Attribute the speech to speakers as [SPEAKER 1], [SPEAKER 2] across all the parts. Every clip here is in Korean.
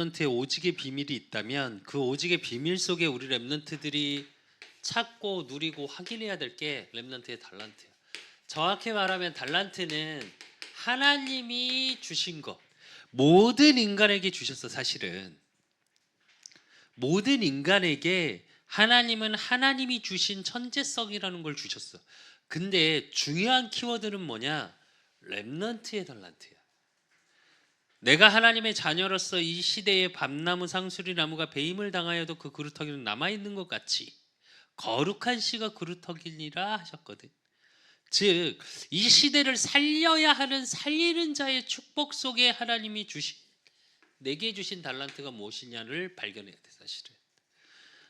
[SPEAKER 1] 랩넌트의 오직의 비밀이 있다면 그 오직의 비밀 속에 우리 랩넌트들이 찾고 누리고 확인해야 될 게 랩넌트의 달란트야. 정확히 말하면 달란트는 하나님이 주신 것, 모든 인간에게 주셨어. 사실은 모든 인간에게 하나님은 하나님이 주신 천재성이라는 걸 주셨어. 근데 중요한 키워드는 뭐냐? 랩넌트의 달란트야. 내가 하나님의 자녀로서 이 시대의 밤나무 상수리 나무가 배임을 당하여도 그 그루터기는 남아있는 것 같이 거룩한 씨가 그루터기니라 하셨거든. 즉, 이 시대를 살려야 하는 살리는 자의 축복 속에 하나님이 주신 내게 주신 달란트가 무엇이냐를 발견해야 돼. 사실은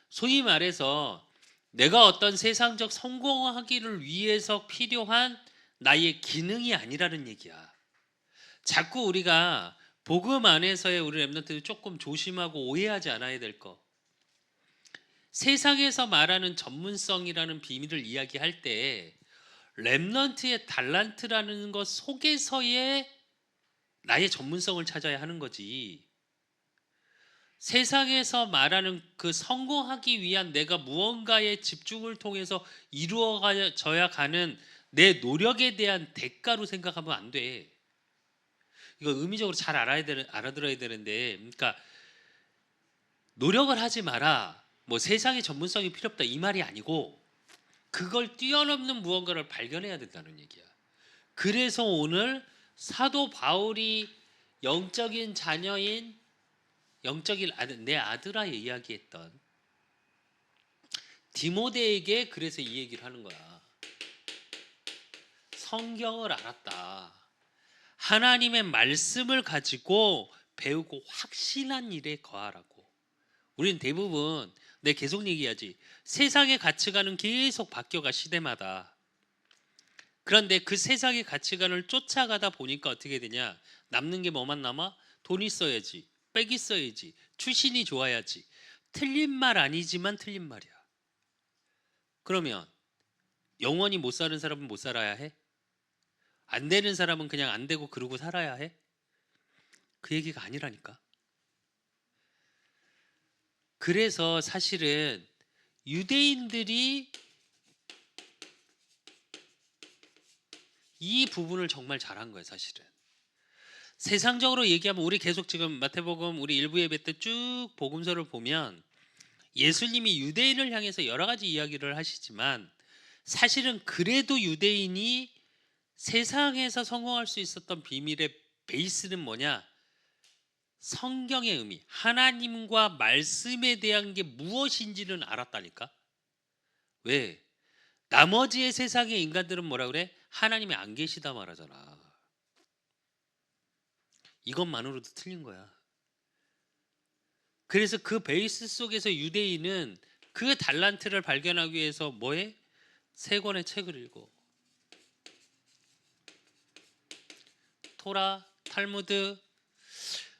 [SPEAKER 1] 소위 말해서 내가 어떤 세상적 성공하기를 위해서 필요한 나의 기능이 아니라는 얘기야. 자꾸 우리가 복음 안에서의 우리 랩런트들 조금 조심하고 오해하지 않아야 될 거. 세상에서 말하는 전문성이라는 비밀을 이야기할 때 랩런트의 달란트라는 것 속에서의 나의 전문성을 찾아야 하는 거지. 세상에서 말하는 그 성공하기 위한 내가 무언가의 집중을 통해서 이루어져야 가는 내 노력에 대한 대가로 생각하면 안 돼. 이거 의미적으로 잘 알아들어야 되는데, 그러니까 노력을 하지 마라. 뭐 세상의 전문성이 필요 없다 이 말이 아니고 그걸 뛰어넘는 무언가를 발견해야 된다는 얘기야. 그래서 오늘 사도 바울이 영적인 자녀인 영적인 아들, 내 아들아 이야기했던 디모데에게 그래서 이 얘기를 하는 거야. 성경을 알았다. 하나님의 말씀을 가지고 배우고 확신한 일에 거하라고. 우리는 대부분 계속 얘기하지. 세상의 가치관은 계속 바뀌어가 시대마다. 그런데 그 세상의 가치관을 쫓아가다 보니까 어떻게 되냐? 남는 게 뭐만 남아? 돈 있어야지, 빽 있어야지, 출신이 좋아야지. 틀린 말 아니지만 틀린 말이야. 그러면 영원히 못 사는 사람은 못 살아야 해? 안 되는 사람은 그냥 안 되고 그러고 살아야 해? 그 얘기가 아니라니까. 그래서 사실은 유대인들이 이 부분을 정말 잘한 거예요. 사실은 세상적으로 얘기하면 우리 계속 지금 마태복음 우리 일부 예배 때 쭉 복음서를 보면 예수님이 유대인을 향해서 여러 가지 이야기를 하시지만 사실은 그래도 유대인이 세상에서 성공할 수 있었던 비밀의 베이스는 뭐냐? 성경의 의미, 하나님과 말씀에 대한 게 무엇인지는 알았다니까. 왜? 나머지의 세상의 인간들은 뭐라 그래? 하나님이 안 계시다 말하잖아. 이것만으로도 틀린 거야. 그래서 그 베이스 속에서 유대인은 그 달란트를 발견하기 위해서 뭐해? 세 권의 책을 읽어. 토라, 탈무드.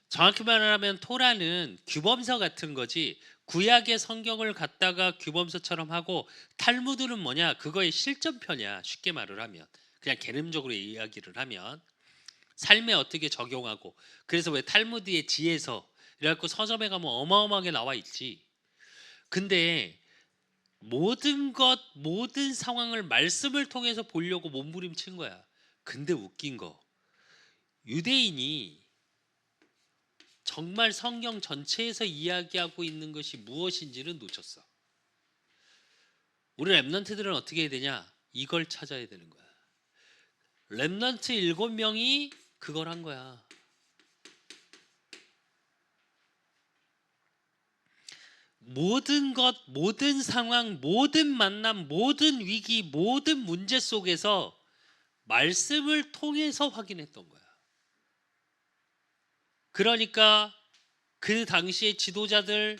[SPEAKER 1] 정확히 말하면 토라는 규범서 같은 거지. 구약의 성경을 갖다가 규범서처럼 하고 탈무드는 뭐냐? 그거의 실전편이야. 쉽게 말을 하면. 그냥 개념적으로 이야기를 하면 삶에 어떻게 적용하고. 그래서 왜 탈무드의 지혜서 이래갖고 서점에 가면 어마어마하게 나와 있지. 근데 모든 상황을 말씀을 통해서 보려고 몸부림친 거야. 근데 웃긴 거 유대인이 정말 성경 전체에서 이야기하고 있는 것이 무엇인지는 놓쳤어. 우리 랩넌트들은 어떻게 해야 되냐? 이걸 찾아야 되는 거야. 랩넌트 7명이 그걸 한 거야. 모든 것, 모든 상황, 모든 만남, 모든 위기, 모든 문제 속에서 말씀을 통해서 확인했던 거야. 그러니까 그 당시의 지도자들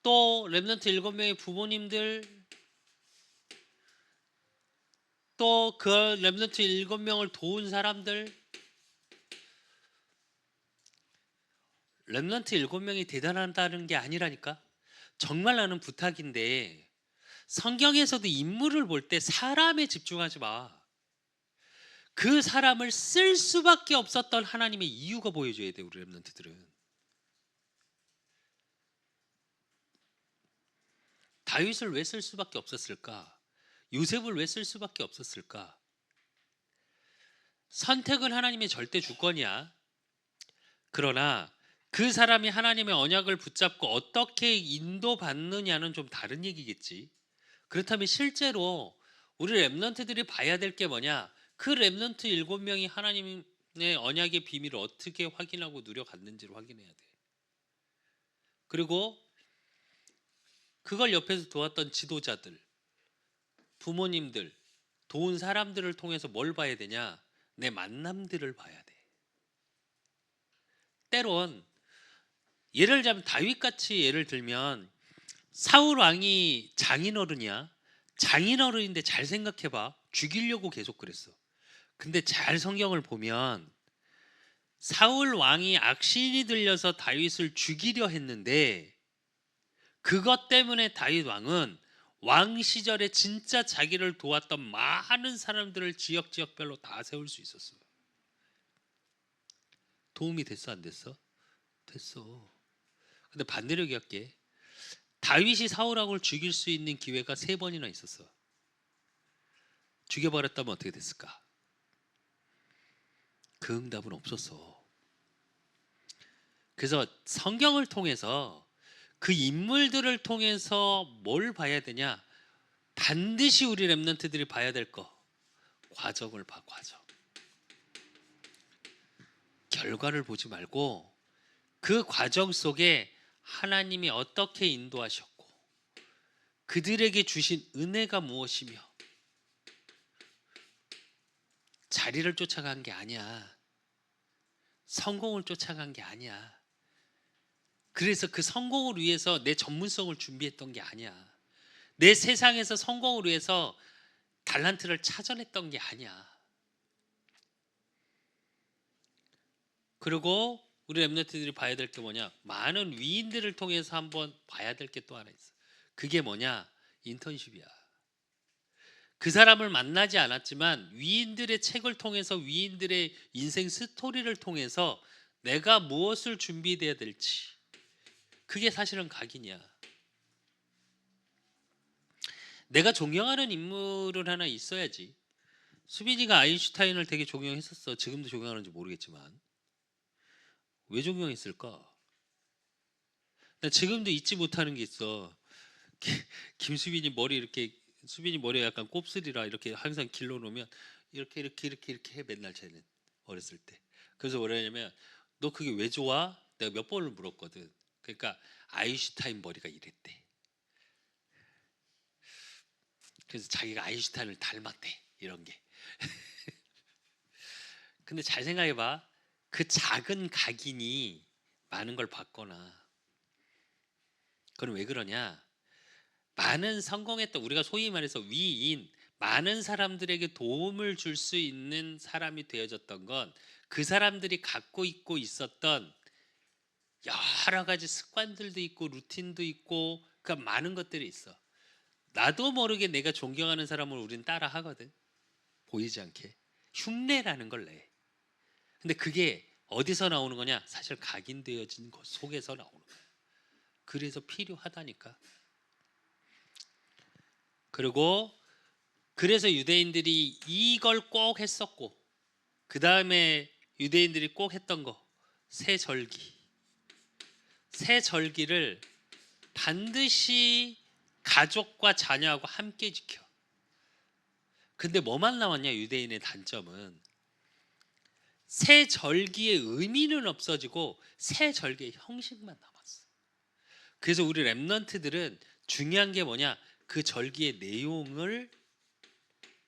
[SPEAKER 1] 또 랩넌트 7명의 부모님들 또 그 랩넌트 7명을 도운 사람들 랩넌트 7명이 대단하다는 게 아니라니까. 정말 나는 부탁인데 성경에서도 인물을 볼 때 사람에 집중하지 마. 그 사람을 쓸 수밖에 없었던 하나님의 이유가 보여줘야 돼. 우리 렘넌트들은. 다윗을 왜 쓸 수밖에 없었을까? 요셉을 왜 쓸 수밖에 없었을까? 선택은 하나님의 절대 주권이야. 그러나 그 사람이 하나님의 언약을 붙잡고 어떻게 인도받느냐는 좀 다른 얘기겠지. 그렇다면 실제로 우리 렘넌트들이 봐야 될 게 뭐냐? 그 렘넌트 7명이 하나님의 언약의 비밀을 어떻게 확인하고 누려갔는지를 확인해야 돼. 그리고 그걸 옆에서 도왔던 지도자들, 부모님들, 도운 사람들을 통해서 뭘 봐야 되냐? 내 만남들을 봐야 돼. 때론 예를 들자면 다윗같이 예를 들면 사울 왕이 장인어른이야. 장인어른인데 잘 생각해봐. 죽이려고 계속 그랬어. 근데 잘 성경을 보면 사울 왕이 악신이 들려서 다윗을 죽이려 했는데 그것 때문에 다윗 왕은 왕 시절에 진짜 자기를 도왔던 많은 사람들을 지역별로 다 세울 수 있었어. 도움이 됐어, 안 됐어? 됐어. 근데 반대로 얘기할게. 다윗이 사울 왕을 죽일 수 있는 기회가 3번이나 있었어. 죽여버렸다면 어떻게 됐을까? 그 응답은 없었어. 그래서 성경을 통해서 그 인물들을 통해서 뭘 봐야 되냐? 반드시 우리 렘넌트들이 봐야 될 거. 과정을 봐, 과정. 결과를 보지 말고 그 과정 속에 하나님이 어떻게 인도하셨고 그들에게 주신 은혜가 무엇이며 자리를 쫓아간 게 아니야. 성공을 쫓아간 게 아니야. 그래서 그 성공을 위해서 내 전문성을 준비했던 게 아니야. 내 세상에서 성공을 위해서 달란트를 찾아냈던 게 아니야. 그리고 우리 렘넌트들이 봐야 될 게 뭐냐? 많은 위인들을 통해서 한번 봐야 될 게 또 하나 있어. 그게 뭐냐? 인턴십이야. 그 사람을 만나지 않았지만 위인들의 책을 통해서 위인들의 인생 스토리를 통해서 내가 무엇을 준비돼야 될지 그게 사실은 각인이야. 내가 존경하는 인물은 하나 있어야지. 수빈이가 아인슈타인을 되게 존경했었어. 지금도 존경하는지 모르겠지만 왜 존경했을까? 나 지금도 잊지 못하는 게 있어. 김수빈이 머리 이렇게 수빈이 머리에 약간 곱슬이라 이렇게 항상 길러놓으면 이렇게 해 맨날 쟤는 어렸을 때. 그래서 뭐라 하냐면 너 그게 왜 좋아? 내가 몇 번을 물었거든. 그러니까 아인슈타인 머리가 이랬대. 그래서 자기가 아인슈타인을 닮았대 이런 게. 근데 잘 생각해봐. 그 작은 각인이 많은 걸 봤거나 그건 왜 그러냐? 많은 성공했던 우리가 소위 말해서 위인 많은 사람들에게 도움을 줄 수 있는 사람이 되어졌던 건 그 사람들이 갖고 있고 있었던 여러 가지 습관들도 있고 루틴도 있고 그 많은 것들이 있어. 나도 모르게 내가 존경하는 사람을 우린 따라 하거든. 보이지 않게 흉내라는 걸 내. 근데 그게 어디서 나오는 거냐? 사실 각인되어진 것 속에서 나오는 거야. 그래서 필요하다니까. 그리고 그래서 유대인들이 이걸 꼭 했었고 그 다음에 유대인들이 꼭 했던 거 새 절기를 반드시 가족과 자녀하고 함께 지켜. 근데 뭐만 남았냐? 유대인의 단점은 새 절기의 의미는 없어지고 새 절기의 형식만 남았어. 그래서 우리 렘넌트들은 중요한 게 뭐냐? 그 절기의 내용을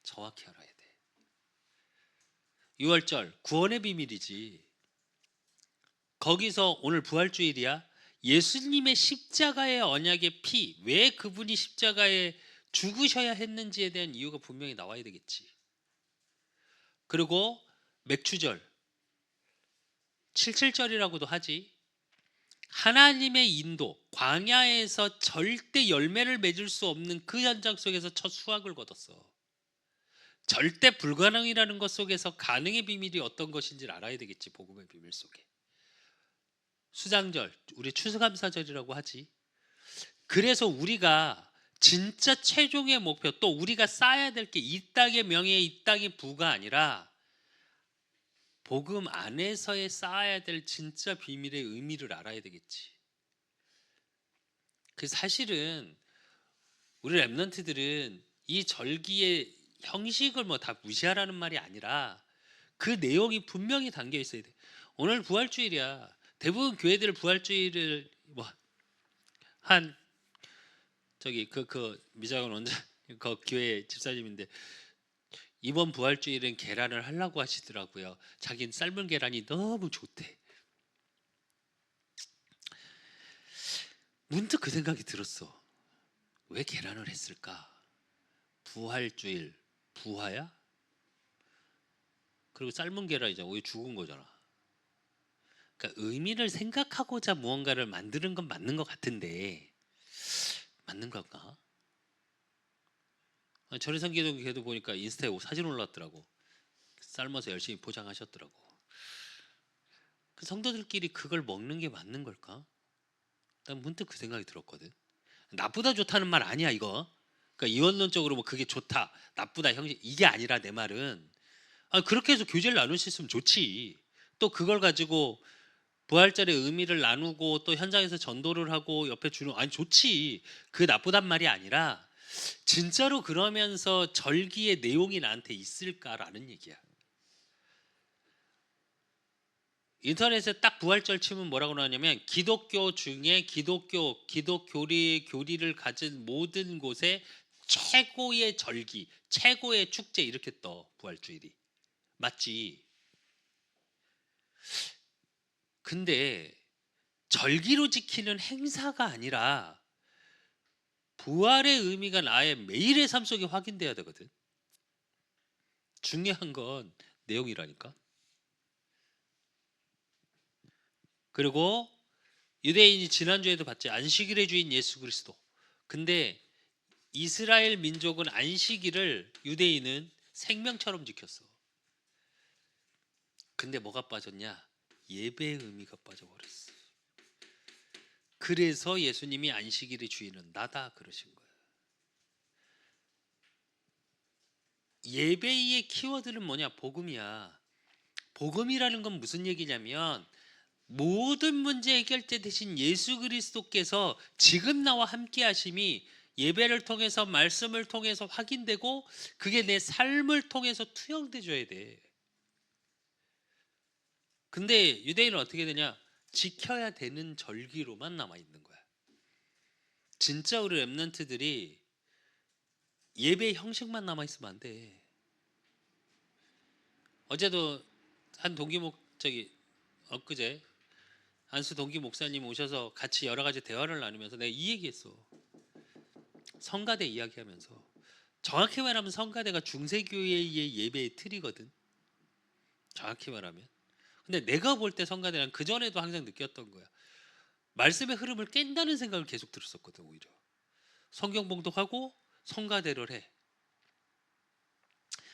[SPEAKER 1] 정확히 알아야 돼. 6월절 구원의 비밀이지. 거기서 오늘 부활주일이야. 예수님의 십자가의 언약의 피, 왜 그분이 십자가에 죽으셔야 했는지에 대한 이유가 분명히 나와야 되겠지. 그리고 맥주절 77절이라고도 하지. 하나님의 인도, 광야에서 절대 열매를 맺을 수 없는 그 현장 속에서 첫 수확을 거뒀어. 절대 불가능이라는 것 속에서 가능의 비밀이 어떤 것인지를 알아야 되겠지. 복음의 비밀 속에. 수장절, 우리 추수감사절이라고 하지. 그래서 우리가 진짜 최종의 목표, 또 우리가 쌓아야 될 게 이 땅의 명예, 이 땅의 부가 아니라 복음 안에서의 쌓아야 될 진짜 비밀의 의미를 알아야 되겠지. 그 사실은 우리 랩런트들은 이 절기의 형식을 뭐 다 무시하라는 말이 아니라 그 내용이 분명히 담겨 있어야 돼. 오늘 부활주일이야. 대부분 교회들 부활주일을 뭐 한 저기 그 미자원 원장 그 교회 집사님인데 이번 부활주일은 계란을 하려고 하시더라고요. 자기는 삶은 계란이 너무 좋대. 문득 그 생각이 들었어. 왜 계란을 했을까? 부활주일 부화야? 그리고 삶은 계란이잖아. 왜 죽은 거잖아. 그러니까 의미를 생각하고자 무언가를 만드는 건 맞는 것 같은데 맞는 걸까? 전해선 기독교도 보니까 인스타에 사진 올랐더라고. 삶아서 열심히 포장하셨더라고. 그 성도들끼리 그걸 먹는 게 맞는 걸까? 난 문득 그 생각이 들었거든. 나쁘다 좋다는 말 아니야 이거. 그러니까 이원론적으로 뭐 그게 좋다 나쁘다 형식 이게 아니라 내 말은 그렇게 해서 교제를 나눌 수 있으면 좋지. 또 그걸 가지고 부활절의 의미를 나누고 또 현장에서 전도를 하고 옆에 주는 아니 좋지. 그 나쁘단 말이 아니라 진짜로 그러면서 절기의 내용이 나한테 있을까라는 얘기야. 인터넷에 딱 부활절 치면 뭐라고 나오냐면 기독교 중에 기독교리를 가진 모든 곳에 최고의 절기, 최고의 축제 이렇게 떠. 부활주일이 맞지? 근데 절기로 지키는 행사가 아니라 부활의 의미가 나의 매일의 삶 속에 확인돼야 되거든. 중요한 건 내용이라니까. 그리고 유대인이 지난주에도 봤지. 안식일의 주인 예수 그리스도. 근데 이스라엘 민족은 안식일을 유대인은 생명처럼 지켰어. 근데 뭐가 빠졌냐? 예배의 의미가 빠져버렸어. 그래서 예수님이 안식일의 주인은 나다 그러신 거예요. 예배의 키워드는 뭐냐? 복음이야. 복음이라는 건 무슨 얘기냐면 모든 문제 해결제 되신 예수 그리스도께서 지금 나와 함께 하심이 예배를 통해서 말씀을 통해서 확인되고 그게 내 삶을 통해서 투영돼 줘야 돼. 근데 유대인은 어떻게 되냐? 지켜야 되는 절기로만 남아 있는 거야. 진짜 우리 랩런트들이 예배 형식만 남아 있으면 안 돼. 어제도 한 엊그제 안수 동기 목사님 오셔서 같이 여러 가지 대화를 나누면서 내가 이 얘기했어. 성가대 이야기하면서 정확히 말하면 성가대가 중세교회의 예배의 틀이거든. 정확히 말하면. 근데 내가 볼 때 성가대는 그 전에도 항상 느꼈던 거야. 말씀의 흐름을 깬다는 생각을 계속 들었었거든. 오히려 성경 봉독하고 성가대를 해.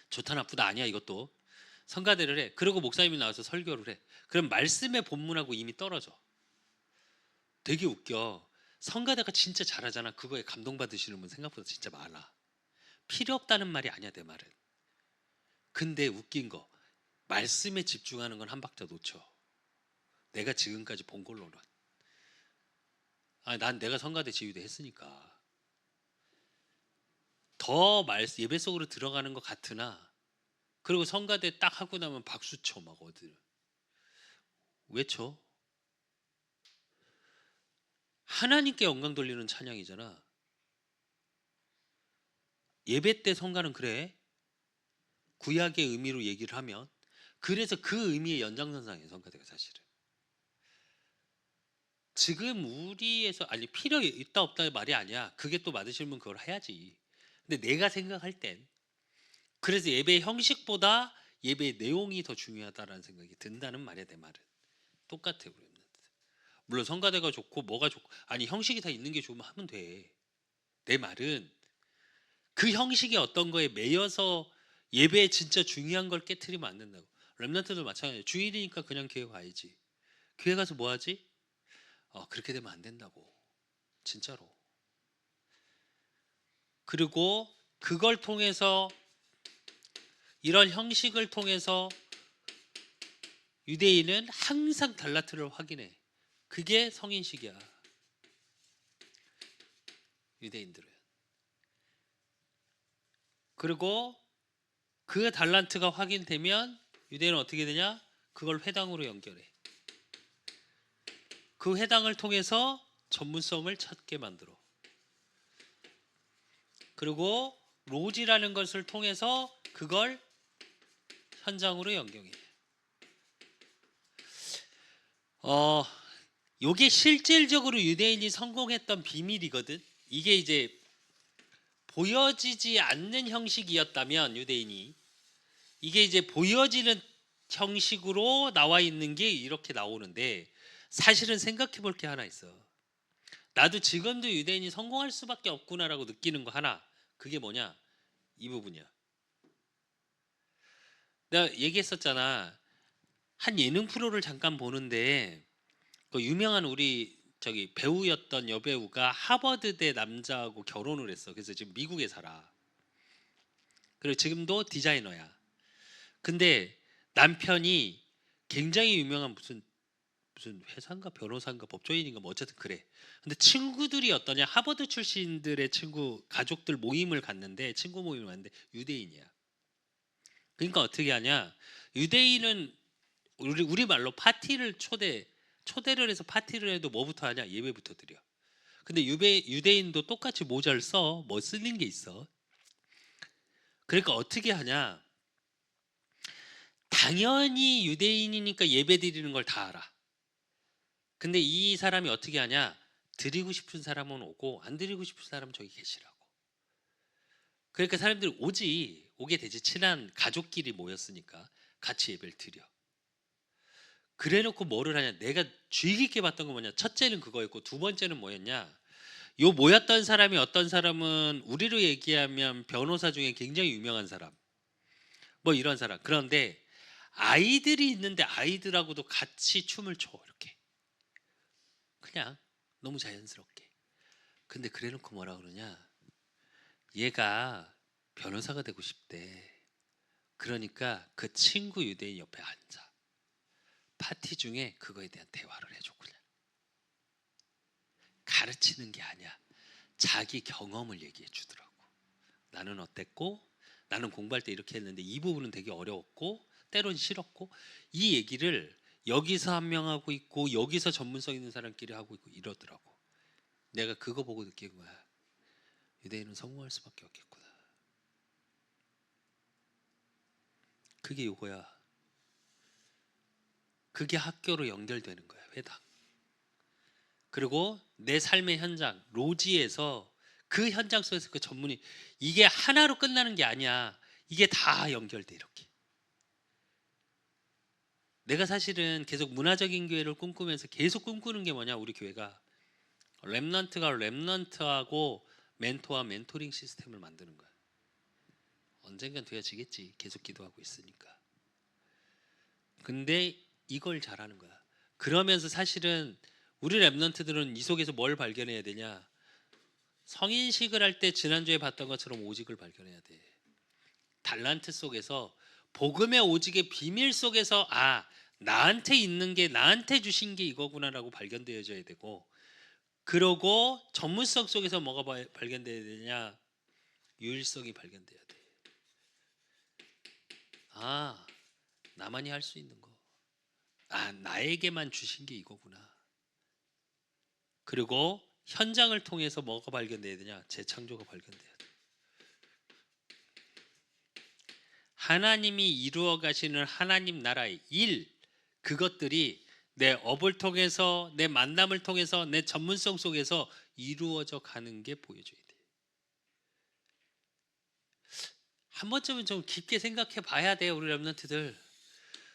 [SPEAKER 1] 좋다 나쁘다 아니야 이것도. 성가대를 해. 그리고 목사님이 나와서 설교를 해. 그럼 말씀의 본문하고 이미 떨어져. 되게 웃겨. 성가대가 진짜 잘하잖아. 그거에 감동받으시는 분 생각보다 진짜 많아. 필요 없다는 말이 아니야 내 말은. 근데 웃긴 거 말씀에 집중하는 건 한 박자 놓쳐. 내가 지금까지 본 걸로는 난 내가 성가대 지휘대 했으니까 더 예배 속으로 들어가는 것 같으나 그리고 성가대 딱 하고 나면 박수 쳐 막 어디 왜 쳐? 하나님께 영광 돌리는 찬양이잖아. 예배 때 성가는 그래. 구약의 의미로 얘기를 하면 그래서 그 의미의 연장선상이에요 성가대가 사실은. 지금 우리에서 필요 있다 없다의 말이 아니야. 그게 또 받으시면 그걸 해야지. 근데 내가 생각할 땐 그래서 예배의 형식보다 예배의 내용이 더 중요하다라는 생각이 든다는 말이야 내 말은. 똑같아 우리는. 물론 성가대가 좋고 뭐가 좋고 형식이 다 있는 게 좋으면 하면 돼. 내 말은 그 형식이 어떤 거에 매여서 예배에 진짜 중요한 걸 깨트리면 안 된다고. 렘넌트도 마찬가지예요. 주일이니까 그냥 교회 가야지. 교회 가서 뭐 하지? 그렇게 되면 안 된다고. 진짜로. 그리고 그걸 통해서, 이런 형식을 통해서 유대인은 항상 달란트를 확인해. 그게 성인식이야. 유대인들은. 그리고 그 달란트가 확인되면 유대인은 어떻게 되냐? 그걸 회당으로 연결해. 그 회당을 통해서 전문성을 찾게 만들어. 그리고 로지라는 것을 통해서 그걸 현장으로 연결해. 요게 실질적으로 유대인이 성공했던 비밀이거든. 이게 이제 보여지지 않는 형식이었다면 유대인이, 이게 이제 보여지는 형식으로 나와 있는 게 이렇게 나오는데, 사실은 생각해 볼 게 하나 있어. 나도 지금도 유대인이 성공할 수밖에 없구나라고 느끼는 거 하나. 그게 뭐냐? 이 부분이야. 내가 얘기했었잖아. 한 예능 프로를 잠깐 보는데 그 유명한 우리 저기 배우였던 여배우가 하버드대 남자하고 결혼을 했어. 그래서 지금 미국에 살아. 그리고 지금도 디자이너야. 근데 남편이 굉장히 유명한 무슨 회사인가 변호사인가 법조인인가 뭐 어쨌든 그래. 근데 친구들이 어떠냐? 하버드 출신들의 친구 가족들 모임을 갔는데, 친구 모임을 갔는데 유대인이야. 그러니까 어떻게 하냐? 유대인은 우리 말로 파티를 초대를 해서 파티를 해도 뭐부터 하냐? 예배부터 드려. 근데 유대인도 똑같이 모자를 써. 뭐 쓰는 게 있어. 그러니까 어떻게 하냐? 당연히 유대인이니까 예배 드리는 걸 다 알아. 근데 이 사람이 어떻게 하냐? 드리고 싶은 사람은 오고 안 드리고 싶은 사람은 저기 계시라고. 그러니까 사람들이 오게 되지. 친한 가족끼리 모였으니까 같이 예배를 드려. 그래놓고 뭐를 하냐? 내가 주의 깊게 봤던 건 뭐냐? 첫째는 그거였고, 두 번째는 뭐였냐? 요 모였던 사람이, 어떤 사람은 우리로 얘기하면 변호사 중에 굉장히 유명한 사람, 뭐 이런 사람. 그런데 아이들이 있는데 아이들하고도 같이 춤을 춰. 이렇게 그냥 너무 자연스럽게. 근데 그래놓고 뭐라 그러냐? 얘가 변호사가 되고 싶대. 그러니까 그 친구 유대인 옆에 앉아. 파티 중에 그거에 대한 대화를 해줘. 그냥 가르치는 게 아니야. 자기 경험을 얘기해 주더라고. 나는 어땠고, 나는 공부할 때 이렇게 했는데 이 부분은 되게 어려웠고 때론 싫었고, 이 얘기를 여기서 한 명 하고 있고 여기서 전문성 있는 사람끼리 하고 있고 이러더라고. 내가 그거 보고 느낀 거야. 유대인은 성공할 수밖에 없겠구나. 그게 요거야. 그게 학교로 연결되는 거야. 회당. 그리고 내 삶의 현장 로지에서, 그 현장 속에서 그 전문이, 이게 하나로 끝나는 게 아니야. 이게 다 연결돼. 이렇게. 내가 사실은 계속 문화적인 교회를 꿈꾸면서 계속 꿈꾸는 게 뭐냐? 우리 교회가 렘넌트가 렘넌트하고 멘토와 멘토링 시스템을 만드는 거야. 언젠간 되어지겠지. 계속 기도하고 있으니까. 근데 이걸 잘하는 거야. 그러면서 사실은 우리 렘넌트들은 이 속에서 뭘 발견해야 되냐? 성인식을 할 때 지난주에 봤던 것처럼 오직을 발견해야 돼. 달란트 속에서, 복음의 오직의 비밀 속에서, 나한테 있는 게, 나한테 주신 게 이거구나라고 발견되어져야 되고, 그러고 전문성 속에서 뭐가 발견돼야 되냐? 유일성이 발견돼야 돼. 나만이 할 수 있는 거. 나에게만 주신 게 이거구나. 그리고 현장을 통해서 뭐가 발견돼야 되냐? 재창조가 발견돼야 돼. 하나님이 이루어 가시는 하나님 나라의 일, 그것들이 내 업을 통해서, 내 만남을 통해서, 내 전문성 속에서 이루어져 가는 게 보여줘야 돼. 한 번쯤은 좀 깊게 생각해 봐야 돼요, 우리 렘넌트들.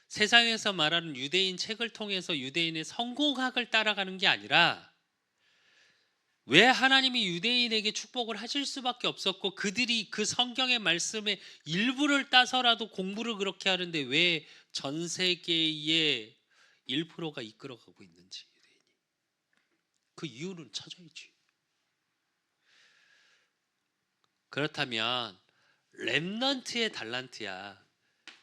[SPEAKER 1] 세상에서 말하는 유대인 책을 통해서 유대인의 성공학을 따라가는 게 아니라 왜 하나님이 유대인에게 축복을 하실 수밖에 없었고 그들이 그 성경의 말씀의 일부를 따서라도 공부를 그렇게 하는데 왜 전 세계의 1%가 이끌어가고 있는지 유대인이. 그 이유는 찾아야지. 그렇다면 렘넌트의 달란트야.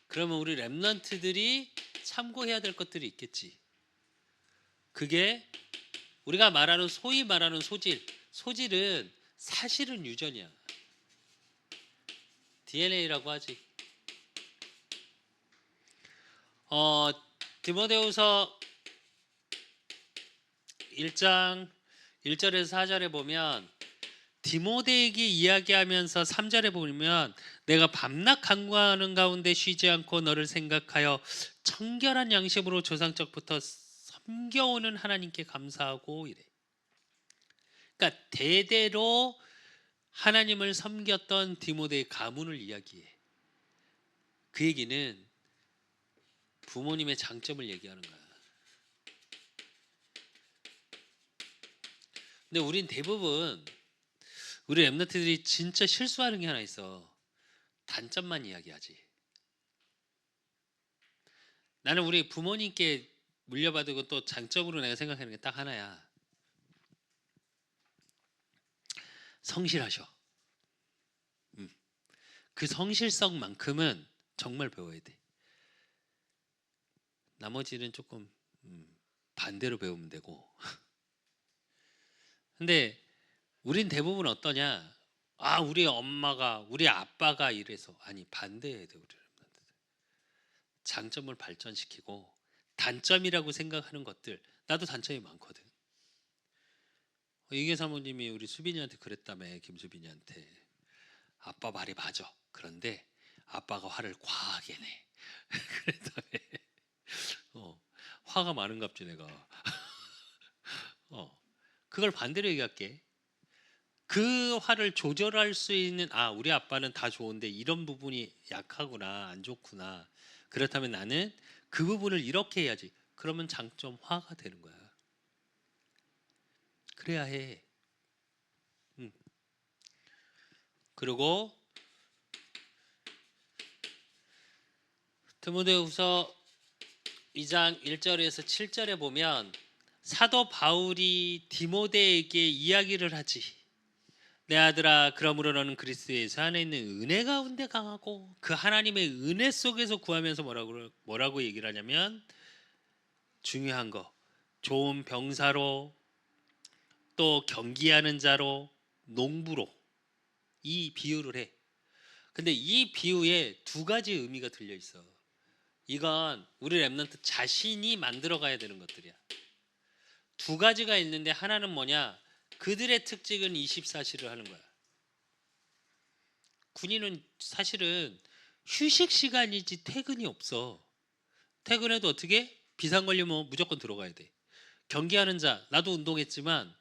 [SPEAKER 1] 그러면 우리 렘넌트들이 참고해야 될 것들이 있겠지. 그게 우리가 말하는 소위 말하는 소질. 소질은 사실은 유전이야. DNA라고 하지. 디모데후서 1장 1절에서 4절에 보면 디모데에게 이야기하면서 3절에 보면 내가 밤낮 간구하는 가운데 쉬지 않고 너를 생각하여 청결한 양심으로 조상적부터 섬겨오는 하나님께 감사하고 이래. 그러니까 대대로 하나님을 섬겼던 디모데의 가문을 이야기해. 그 얘기는 부모님의 장점을 얘기하는 거야. 근데 우린 대부분 우리 랩너트들이 진짜 실수하는 게 하나 있어. 단점만 이야기하지. 나는 우리 부모님께 물려받은 것도 장점으로 내가 생각하는 게 딱 하나야. 성실하셔. 그 성실성만큼은 정말 배워야 돼. 나머지는 조금 반대로 배우면 되고. 근데 우린 대부분 어떠냐? 아, 우리 엄마가, 우리 아빠가 이래서. 아니, 반대해야 돼, 우리 랩런트들. 장점을 발전시키고 단점이라고 생각하는 것들. 나도 단점이 많거든. 이계 사모님이 우리 수빈이한테 그랬다며. 김수빈이한테. 아빠 말이 맞아. 그런데 아빠가 화를 과하게 내. 그랬다며. 화가 많은갑지 내가. 그걸 반대로 얘기할게. 그 화를 조절할 수 있는, 아, 우리 아빠는 다 좋은데 이런 부분이 약하구나, 안 좋구나. 그렇다면 나는 그 부분을 이렇게 해야지. 그러면 장점 화가 되는 거야. 그래야 해. 그리고 디모데후서 2장 1절에서 7절에 보면 사도 바울이 디모데에게 이야기를 하지. 내 아들아, 그러므로 너는 그리스도 예수 안에 있는 은혜 가운데 강하고 그 하나님의 은혜 속에서 구하면서 뭐라고 얘기를 하냐면, 중요한 거, 좋은 병사로, 또 경기하는 자로, 농부로, 이 비유를 해. 근데 이 비유에 두 가지 의미가 들려 있어. 이건 우리 랩런트 자신이 만들어 가야 되는 것들이야. 두 가지가 있는데 하나는 뭐냐? 그들의 특징은 24시를 하는 거야. 군인은 사실은 휴식 시간이지 퇴근이 없어. 퇴근해도 어떻게? 비상 걸리면 무조건 들어가야 돼. 경기하는 자, 나도 운동했지만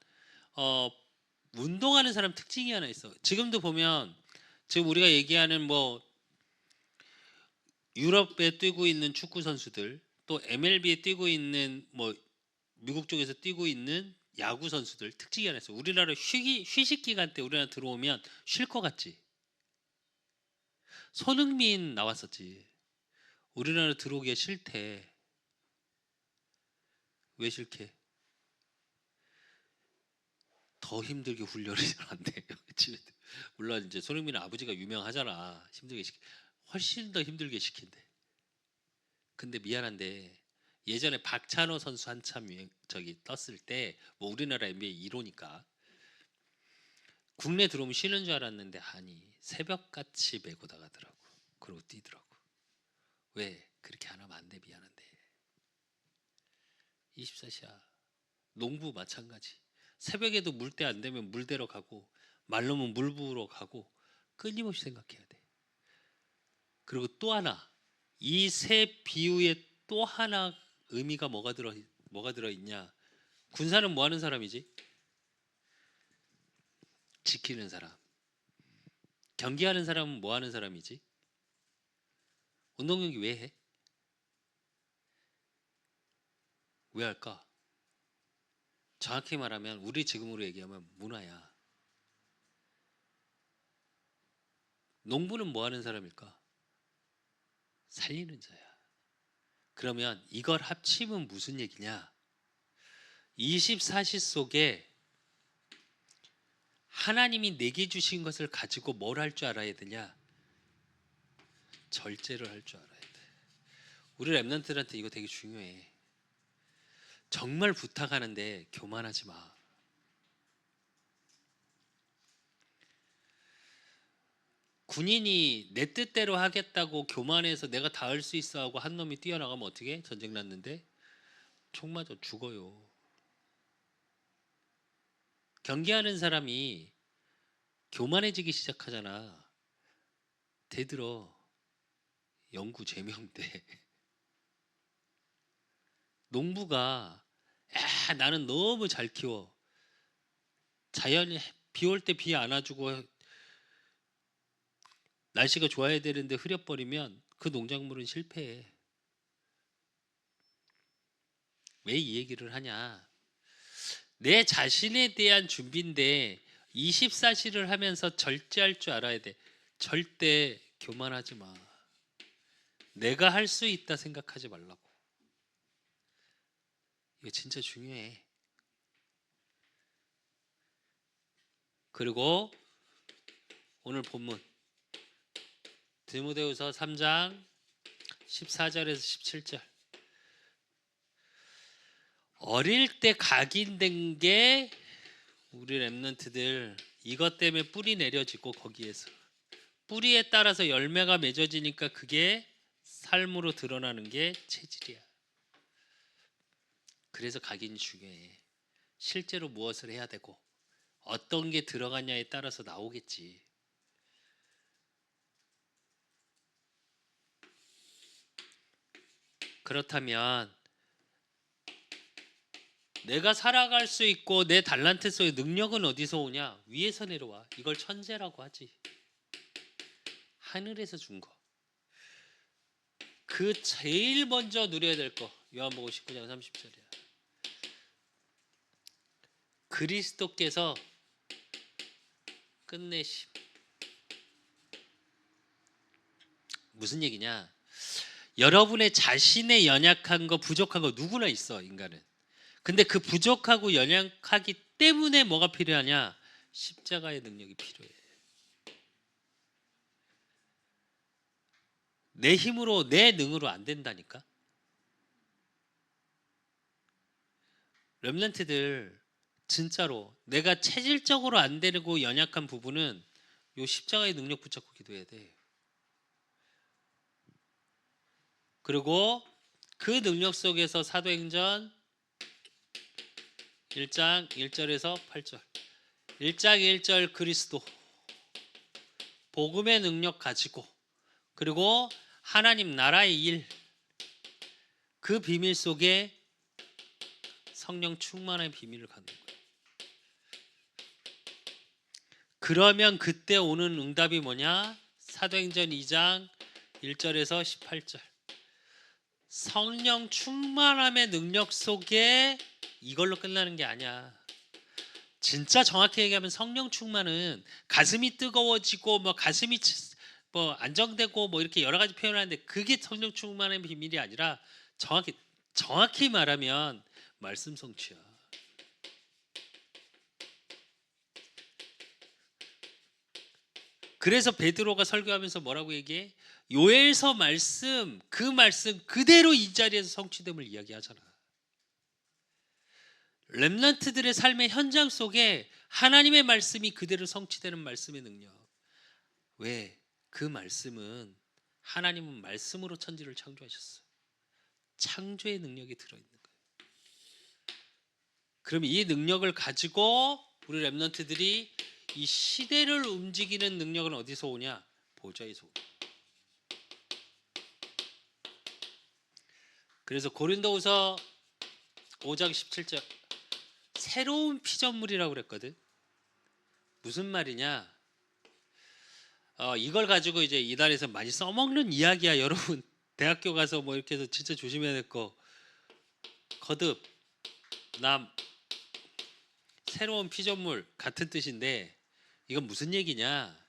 [SPEAKER 1] 운동하는 사람 특징이 하나 있어. 지금도 보면 지금 우리가 얘기하는 뭐 유럽에 뛰고 있는 축구 선수들, 또 MLB에 뛰고 있는 뭐 미국 쪽에서 뛰고 있는 야구 선수들 특징이 하나 있어. 우리나라 휴식 기간 때 우리나라 들어오면 쉴 것 같지. 손흥민 나왔었지. 우리나라 들어오기가 싫대. 왜 싫게? 더 힘들게 훈련을 안 돼. 물론 이제 손흥민 아버지가 유명하잖아. 훨씬 더 힘들게 시킨대. 근데 미안한데 예전에 박찬호 선수 한참 떴을 때 뭐 우리나라 NBA 1호니까 국내 들어오면 쉬는 줄 알았는데 아니 새벽같이 메고 나가더라고. 그러고 뛰더라고. 왜 그렇게 안 하면 안 돼. 미안한데 24시야. 농부 마찬가지. 새벽에도 물때 안 되면 물대러 가고 말르면 물 부으러 가고 끊임없이 생각해야 돼. 그리고 또 하나, 이 세 비유에 또 하나 의미가 뭐가 들어 있냐? 군사는 뭐 하는 사람이지? 지키는 사람. 경기하는 사람은 뭐 하는 사람이지? 운동 경기 왜 해? 왜 할까? 정확히 말하면 우리 지금으로 얘기하면 문화야. 농부는 뭐 하는 사람일까? 살리는 자야. 그러면 이걸 합치면 무슨 얘기냐? 24시 속에 하나님이 내게 주신 것을 가지고 뭘 할 줄 알아야 되냐? 절제를 할 줄 알아야 돼. 우리 랩런트들한테 이거 되게 중요해. 정말 부탁하는데 교만하지 마. 군인이 내 뜻대로 하겠다고 교만해서 내가 다 할 수 있어 하고 한 놈이 뛰어나가면 어떻게 해? 전쟁 났는데 총 맞아 죽어요. 경계하는 사람이 교만해지기 시작하잖아. 대들어. 영구 제명돼. 농부가 나는 너무 잘 키워. 자연이 비 올 때 비 안아주고 날씨가 좋아야 되는데 흐려버리면 그 농작물은 실패해. 왜 이 얘기를 하냐? 내 자신에 대한 준비인데 24시를 하면서 절제할 줄 알아야 돼. 절대 교만하지 마. 내가 할 수 있다 생각하지 말라고. 이거 진짜 중요해. 그리고 오늘 본문 디모데후서 3장 14절에서 17절. 어릴 때 각인된 게 우리 랩런트들 이것 때문에 뿌리 내려지고 거기에서 뿌리에 따라서 열매가 맺어지니까 그게 삶으로 드러나는 게 체질이야. 그래서 각인이 중요해. 실제로 무엇을 해야 되고 어떤 게 들어가냐에 따라서 나오겠지. 그렇다면 내가 살아갈 수 있고 내 달란트 속의 능력은 어디서 오냐? 위에서 내려와. 이걸 천재라고 하지. 하늘에서 준 거. 그 제일 먼저 누려야 될 거. 요한복음 19장 30절이야. 그리스도께서 끝내심. 무슨 얘기냐? 여러분의 자신의 연약한 거, 부족한 거 누구나 있어, 인간은. 근데 그 부족하고 연약하기 때문에 뭐가 필요하냐? 십자가의 능력이 필요해. 내 힘으로, 내 능으로 안 된다니까. 렘넌트들 진짜로 내가 체질적으로 안 되고 연약한 부분은 요 십자가의 능력 붙잡고 기도해야 돼. 그리고 그 능력 속에서 사도행전 1장 1절에서 8절 1장 1절 그리스도 복음의 능력 가지고 그리고 하나님 나라의 일 그 비밀 속에 성령 충만의 비밀을 갖는 거예요. 그러면 그때 오는 응답이 뭐냐? 사도행전 2장 1절에서 18절 성령 충만함의 능력 속에 이걸로 끝나는 게 아니야. 진짜 정확히 얘기하면 성령 충만은 가슴이 뜨거워지고 뭐 가슴이 뭐 안정되고 뭐 이렇게 여러 가지 표현을 하는데 그게 성령 충만의 비밀이 아니라 정확히 말하면 말씀 성취야. 그래서 베드로가 설교하면서 뭐라고 얘기해? 요엘서 말씀 그 말씀 그대로 이 자리에서 성취됨을 이야기하잖아. 렘넌트들의 삶의 현장 속에 하나님의 말씀이 그대로 성취되는 말씀의 능력. 왜? 그 말씀은 하나님은 말씀으로 천지를 창조하셨어. 창조의 능력이 들어있는 거예요. 그럼 이 능력을 가지고 우리 렘넌트들이 이 시대를 움직이는 능력은 어디서 오냐? 보좌에서 오냐. 그래서 고린도후서 5장 17절 새로운 피조물이라고 그랬거든. 무슨 말이냐? 이걸 가지고 이제 이단에서 많이 써먹는 이야기야. 여러분 대학교 가서 뭐 이렇게 해서 진짜 조심해야 될 거. 거듭, 남, 새로운 피조물 같은 뜻인데 이건 무슨 얘기냐?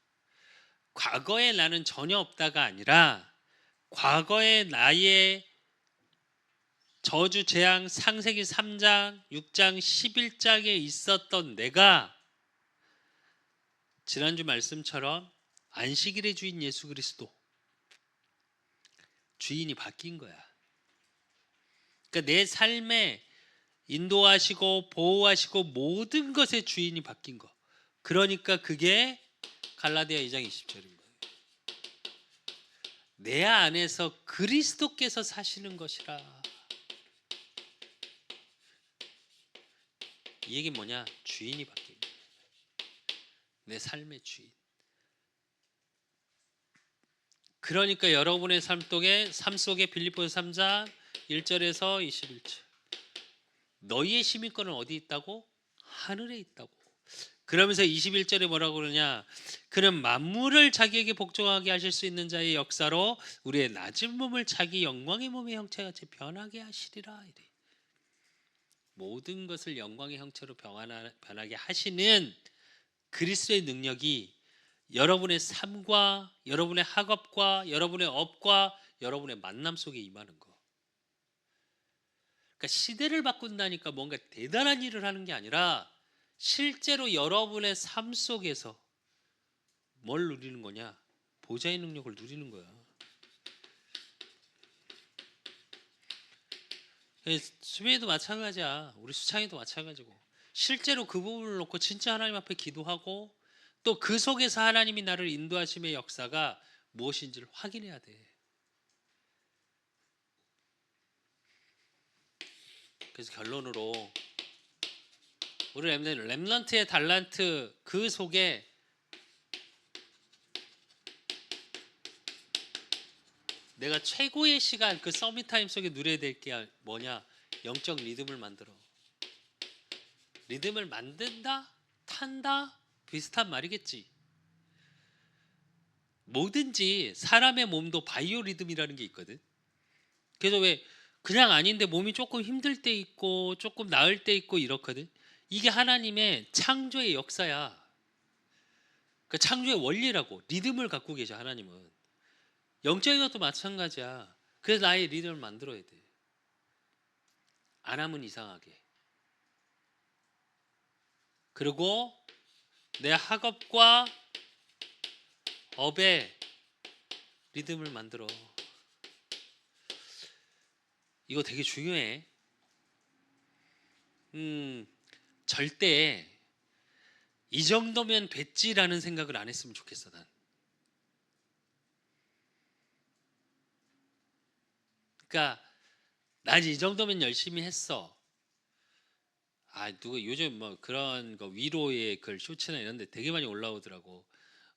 [SPEAKER 1] 과거에 나는 전혀 없다가 아니라 과거에 나의 저주 재앙 창세기 3장, 6장, 11장에 있었던 내가 지난주 말씀처럼 안식일의 주인 예수 그리스도 주인이 바뀐 거야. 그러니까 내 삶에 인도하시고 보호하시고 모든 것의 주인이 바뀐 거. 그러니까 그게 갈라디아 2장 20절인 거예요. 내 안에서 그리스도께서 사시는 것이라. 이 얘기는 뭐냐? 주인이 바뀐 거예요. 내 삶의 주인. 그러니까 여러분의 삶 속에 빌립보서 3장 1절에서 21절. 너희의 시민권은 어디 있다고? 하늘에 있다고. 그러면서 21절에 뭐라고 그러냐? 그는 만물을 자기에게 복종하게 하실 수 있는 자의 역사로 우리의 낮은 몸을 자기 영광의 몸의 형체같이 변하게 하시리라. 이래. 모든 것을 영광의 형체로 변하게 하시는 그리스도의 능력이 여러분의 삶과 여러분의 학업과 여러분의 업과 여러분의 만남 속에 임하는 거. 그러니까 시대를 바꾼다니까 뭔가 대단한 일을 하는 게 아니라 실제로 여러분의 삶 속에서 뭘 누리는 거냐? 보좌의 능력을 누리는 거야. 수빈이도 마찬가지야. 우리 수창이도 마찬가지고. 실제로 그 부분을 놓고 진짜 하나님 앞에 기도하고 또 그 속에서 하나님이 나를 인도하심의 역사가 무엇인지를 확인해야 돼. 그래서 결론으로 우리 렘넌트의 달란트 그 속에 내가 최고의 시간 그 서밋 타임 속에 누려야 될 게 뭐냐? 영적 리듬을 만들어. 리듬을 만든다? 탄다? 비슷한 말이겠지. 뭐든지 사람의 몸도 바이오 리듬이라는 게 있거든. 그래서 왜 그냥 아닌데 몸이 조금 힘들 때 있고 조금 나을 때 있고 이렇거든. 이게 하나님의 창조의 역사야. 그 창조의 원리라고. 리듬을 갖고 계셔 하나님은. 영적인 것도 마찬가지야. 그래서 나의 리듬을 만들어야 돼. 안 하면 이상하게. 그리고 내 학업과 업의 리듬을 만들어. 이거 되게 중요해. 절대 이 정도면 됐지라는 생각을 안 했으면 좋겠어 난. 그러니까 난 이 정도면 열심히 했어. 누가 요즘 뭐 그런 거 위로의 글 쇼츠나 이런 데 되게 많이 올라오더라고.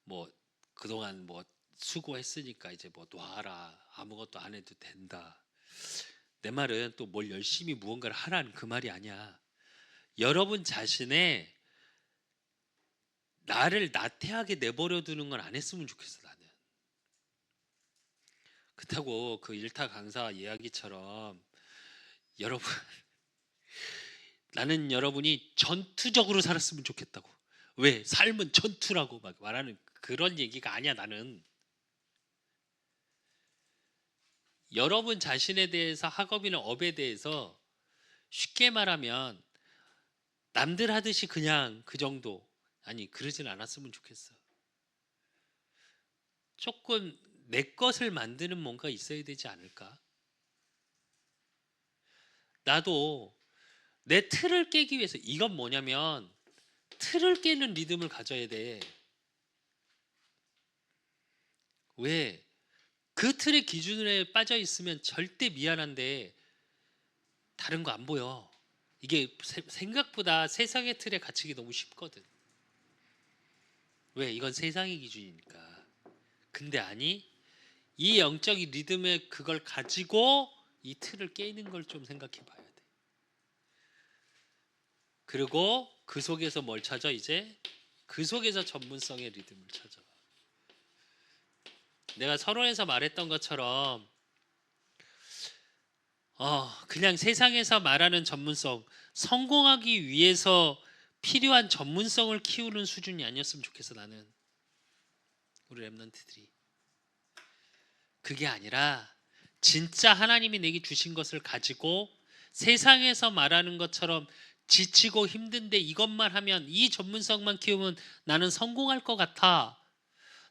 [SPEAKER 1] 뭐 그동안 뭐 수고했으니까 이제 뭐 놔라. 아무것도 안 해도 된다. 내 말은 또 뭘 열심히 무언가를 하라는 그 말이 아니야. 여러분 자신의 나를 나태하게 내버려 두는 건 안 했으면 좋겠어 나는. 그렇다고 그 일타 강사 이야기처럼 여러분 나는 여러분이 전투적으로 살았으면 좋겠다고. 왜? 삶은 전투라고 막 말하는 그런 얘기가 아니야 나는. 여러분 자신에 대해서 학업이나 업에 대해서 쉽게 말하면 남들 하듯이 그냥 그 정도 아니 그러진 않았으면 좋겠어. 조금 내 것을 만드는 뭔가 있어야 되지 않을까? 나도 내 틀을 깨기 위해서 이건 뭐냐면 틀을 깨는 리듬을 가져야 돼. 왜? 그 틀의 기준에 빠져 있으면 절대 미안한데 다른 거 안 보여. 이게 생각보다 세상의 틀에 갇히기 너무 쉽거든. 왜? 이건 세상의 기준이니까. 근데 아니 이 영적 리듬에 그걸 가지고 이 틀을 깨는 걸 좀 생각해 봐야 돼. 그리고 그 속에서 뭘 찾아? 이제 그 속에서 전문성의 리듬을 찾아. 내가 서론에서 말했던 것처럼 그냥 세상에서 말하는 전문성, 성공하기 위해서 필요한 전문성을 키우는 수준이 아니었으면 좋겠어. 나는 우리 렘넌트들이 그게 아니라 진짜 하나님이 내게 주신 것을 가지고 세상에서 말하는 것처럼 지치고 힘든데 이것만 하면, 이 전문성만 키우면 나는 성공할 것 같아.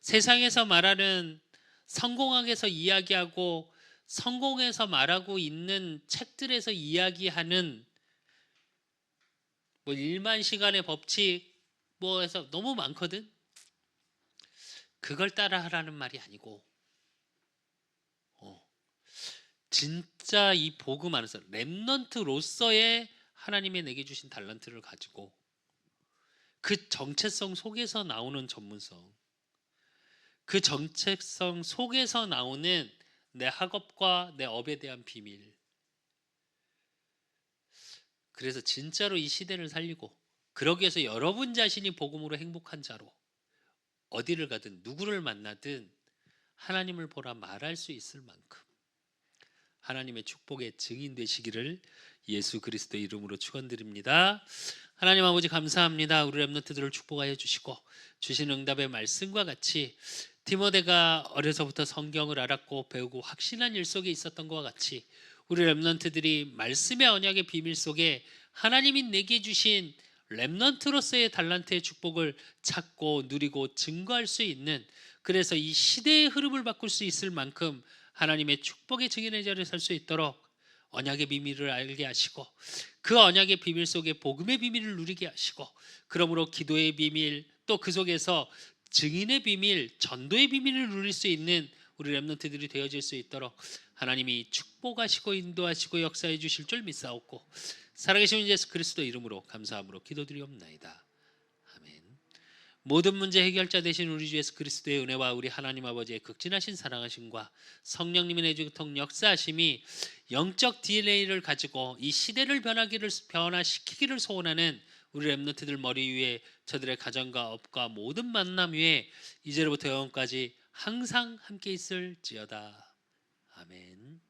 [SPEAKER 1] 세상에서 말하는 성공학에서 이야기하고 성공에서 말하고 있는 책들에서 이야기하는 뭐 1만 시간의 법칙 뭐 해서 너무 많거든. 그걸 따라하라는 말이 아니고 진짜 이 복음 안에서 렘넌트로서의 하나님의 내게 주신 달란트를 가지고 그 정체성 속에서 나오는 전문성, 그 정체성 속에서 나오는 내 학업과 내 업에 대한 비밀. 그래서 진짜로 이 시대를 살리고, 그러기 위해서 여러분 자신이 복음으로 행복한 자로 어디를 가든 누구를 만나든 하나님을 보라 말할 수 있을 만큼 하나님의 축복의 증인 되시기를 예수 그리스도의 이름으로 축원드립니다. 하나님 아버지 감사합니다. 우리 렘넌트들을 축복하여 주시고 주신 응답의 말씀과 같이 디모데가 어려서부터 성경을 알았고 배우고 확신한 일 속에 있었던 것과 같이 우리 렘넌트들이 말씀의 언약의 비밀 속에 하나님이 내게 주신 렘넌트로서의 달란트의 축복을 찾고 누리고 증거할 수 있는, 그래서 이 시대의 흐름을 바꿀 수 있을 만큼 하나님의 축복의 증인의 자리에 설 수 있도록 언약의 비밀을 알게 하시고 그 언약의 비밀 속에 복음의 비밀을 누리게 하시고, 그러므로 기도의 비밀, 또 그 속에서 증인의 비밀, 전도의 비밀을 누릴 수 있는 우리 렘넌트들이 되어질 수 있도록 하나님이 축복하시고 인도하시고 역사해 주실 줄 믿사옵고 살아계신 예수 그리스도 이름으로 감사함으로 기도드리옵나이다. 아멘. 모든 문제 해결자 되신 우리 주 예수 그리스도의 은혜와 우리 하나님 아버지의 극진하신 사랑하심과 성령님의 내주통 역사하심이 영적 DNA를 가지고 이 시대를 변화시키기를 소원하는 우리 렘넌트들 머리 위에, 저들의 가정과 업과 모든 만남 위에 이제로부터 영원까지 항상 함께 있을지어다. 아멘.